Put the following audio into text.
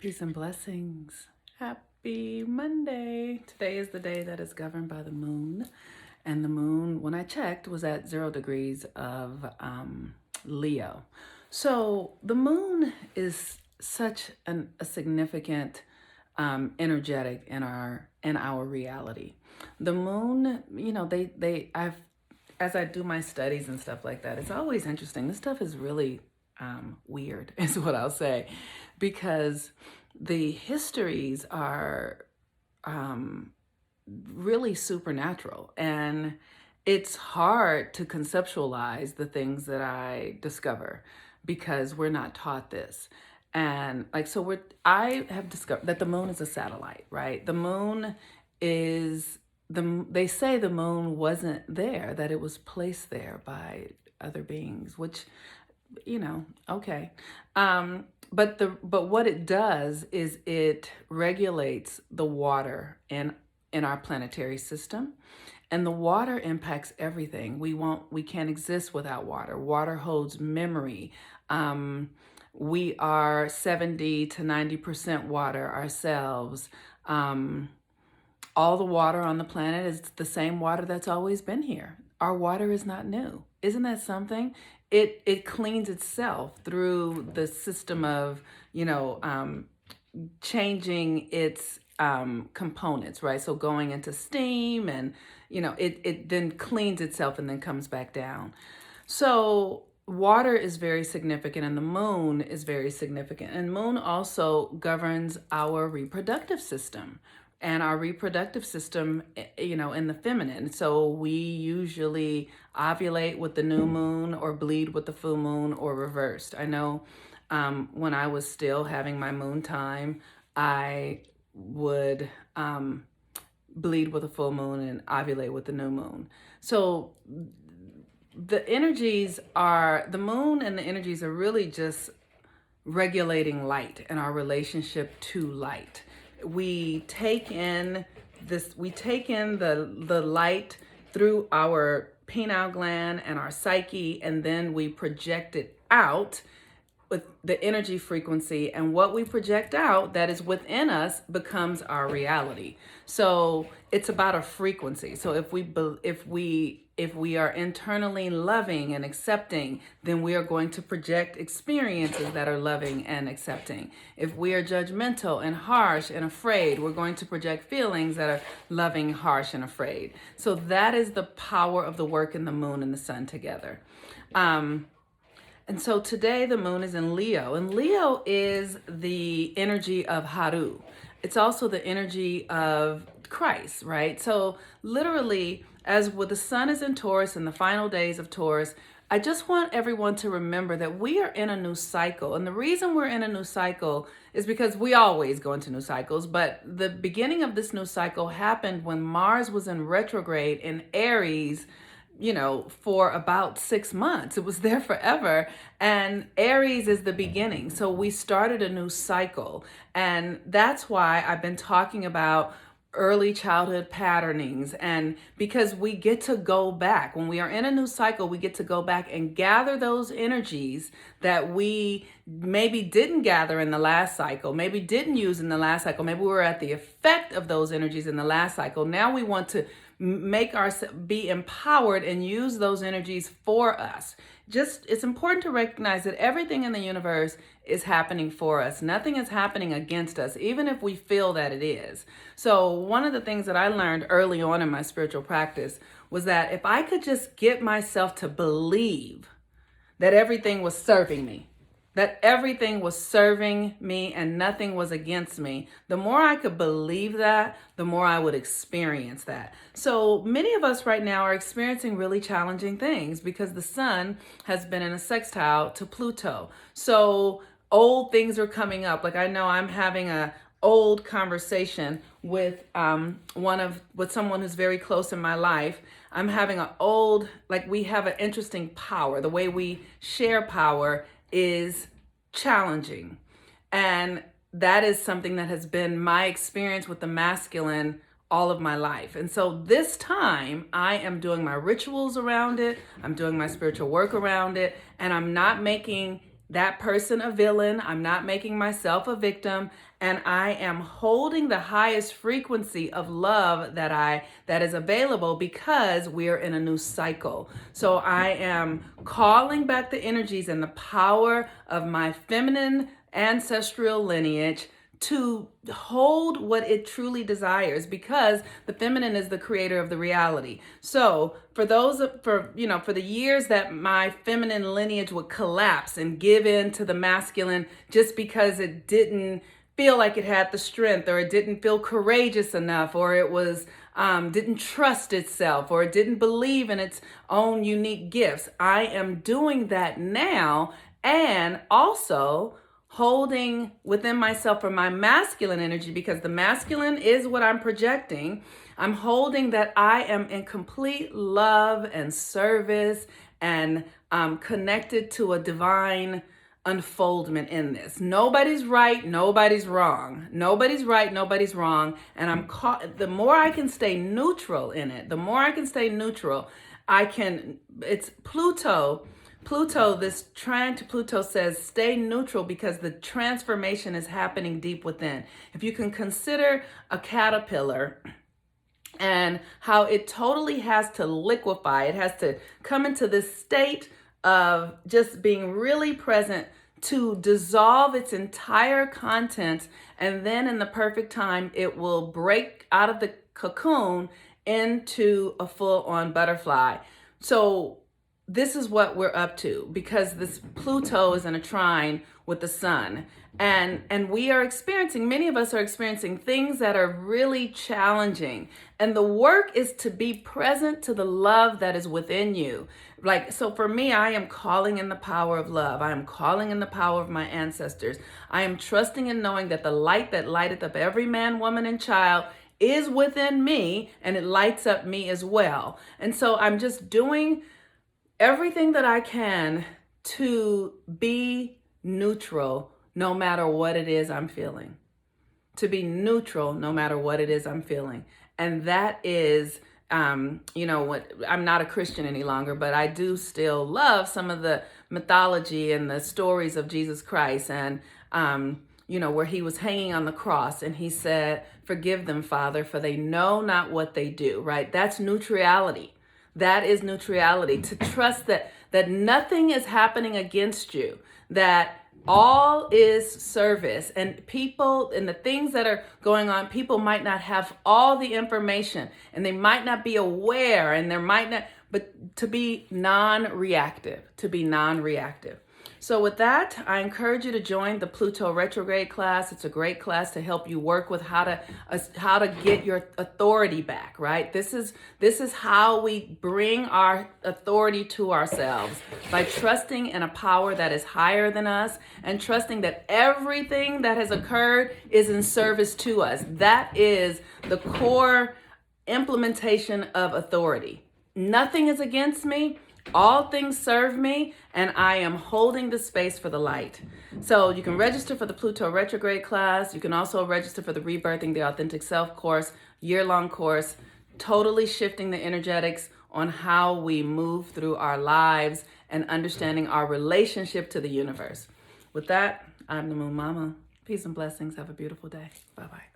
Peace and blessings. Happy Monday. Today is the day that is governed by the moon. And the moon, when I checked, was at 0 degrees of Leo. So the moon is such a significant energetic in our reality. The moon, I've as I do my studies and stuff like that, it's always interesting. This stuff is really weird, is what I'll say, because the histories are um, really supernatural, and it's hard to conceptualize the things that I discover because we're not taught this. And I have discovered that the moon is a satellite, right? The moon is they say the moon wasn't there, that it was placed there by other beings, which, okay. But what it does is it regulates the water in our planetary system, and the water impacts everything. We can't exist without water. Water holds memory. We are 70 to 90% water ourselves. All the water on the planet is the same water that's always been here. Our water is not new. Isn't that something? It cleans itself through the system of, changing its components, right? So going into steam, and, it then cleans itself and then comes back down. So water is very significant, and the moon is very significant. And moon also governs our reproductive system, and our reproductive system, in the feminine. So we usually ovulate with the new moon or bleed with the full moon, or reversed. I know when I was still having my moon time, I would bleed with a full moon and ovulate with the new moon. So the moon and the energies are really just regulating light and our relationship to light. We take in the light through our pineal gland and our psyche, and then we project it out with the energy frequency, and what we project out that is within us becomes our reality. So it's about a frequency. So if we are internally loving and accepting, then we are going to project experiences that are loving and accepting. If we are judgmental and harsh and afraid, we're going to project feelings that are loving, harsh, and afraid. So that is the power of the work in the moon and the sun together. And so today the moon is in Leo, and Leo is the energy of Haru. It's also the energy of Christ, right? So literally, as with the sun is in Taurus and the final days of Taurus, I just want everyone to remember that we are in a new cycle. And the reason we're in a new cycle is because we always go into new cycles, but the beginning of this new cycle happened when Mars was in retrograde in Aries, for about 6 months. It was there forever. And Aries is the beginning. So we started a new cycle. And that's why I've been talking about early childhood patternings, and because we get to go back when we are in a new cycle, we get to go back and gather those energies that we maybe didn't gather in the last cycle, maybe didn't use in the last cycle, maybe we were at the effect of those energies in the last cycle. Now we want to be empowered and use those energies for us. It's important to recognize that everything in the universe is happening for us. Nothing is happening against us, even if we feel that it is. So one of the things that I learned early on in my spiritual practice was that if I could just get myself to believe that everything was serving me, and nothing was against me, the more I could believe that, the more I would experience that. So many of us right now are experiencing really challenging things because the sun has been in a sextile to Pluto. So old things are coming up. Like, I know I'm having a old conversation with someone who's very close in my life. I'm having we have an interesting power. The way we share power is challenging. And that is something that has been my experience with the masculine all of my life. And so this time I am doing my rituals around it. I'm doing my spiritual work around it. And I'm not making that person a villain. I'm not making myself a victim. And I am holding the highest frequency of love that is available because we're in a new cycle. So I am calling back the energies and the power of my feminine ancestral lineage to hold what it truly desires, because the feminine is the creator of the reality. So for the years that my feminine lineage would collapse and give in to the masculine just because it didn't feel like it had the strength, or it didn't feel courageous enough, or it was didn't trust itself, or it didn't believe in its own unique gifts, I am doing that now, and also holding within myself for my masculine energy, because the masculine is what I'm projecting. I'm holding that I am in complete love and service and connected to a divine unfoldment in this. Nobody's right, nobody's wrong. Nobody's right, nobody's wrong. And the more I can stay neutral in it, the more I can stay neutral, it's Pluto, this trine to Pluto says, stay neutral because the transformation is happening deep within. If you can consider a caterpillar and how it totally has to liquefy, it has to come into this state of just being really present to dissolve its entire contents, and then in the perfect time, it will break out of the cocoon into a full-on butterfly. So this is what we're up to, because this Pluto is in a trine with the sun, and we are experiencing, many of us are experiencing things that are really challenging, and the work is to be present to the love that is within you. So for me, I am calling in the power of love. I am calling in the power of my ancestors. I am trusting and knowing that the light that lighteth up every man, woman, and child is within me, and it lights up me as well. And so I'm just doing everything that I can to be neutral no matter what it is I'm feeling. To be neutral no matter what it is I'm feeling. And that is, I'm not a Christian any longer, but I do still love some of the mythology and the stories of Jesus Christ, and, where he was hanging on the cross and he said, "Forgive them, Father, for they know not what they do," right? That's neutrality. That is neutrality, to trust that nothing is happening against you, that all is service, and people and the things that are going on, people might not have all the information and they might not be aware, and there might not, but to be non-reactive. So with that, I encourage you to join the Pluto retrograde class. It's a great class to help you work with how to get your authority back, right? This is how we bring our authority to ourselves, by trusting in a power that is higher than us, and trusting that everything that has occurred is in service to us. That is the core implementation of authority. Nothing is against me. All things serve me, and I am holding the space for the light. So you can register for the Pluto retrograde class. You can also register for the Rebirthing the Authentic Self course, year-long course, totally shifting the energetics on how we move through our lives and understanding our relationship to the universe. With that, I'm the Moon Mama. Peace and blessings. Have a beautiful day. Bye-bye.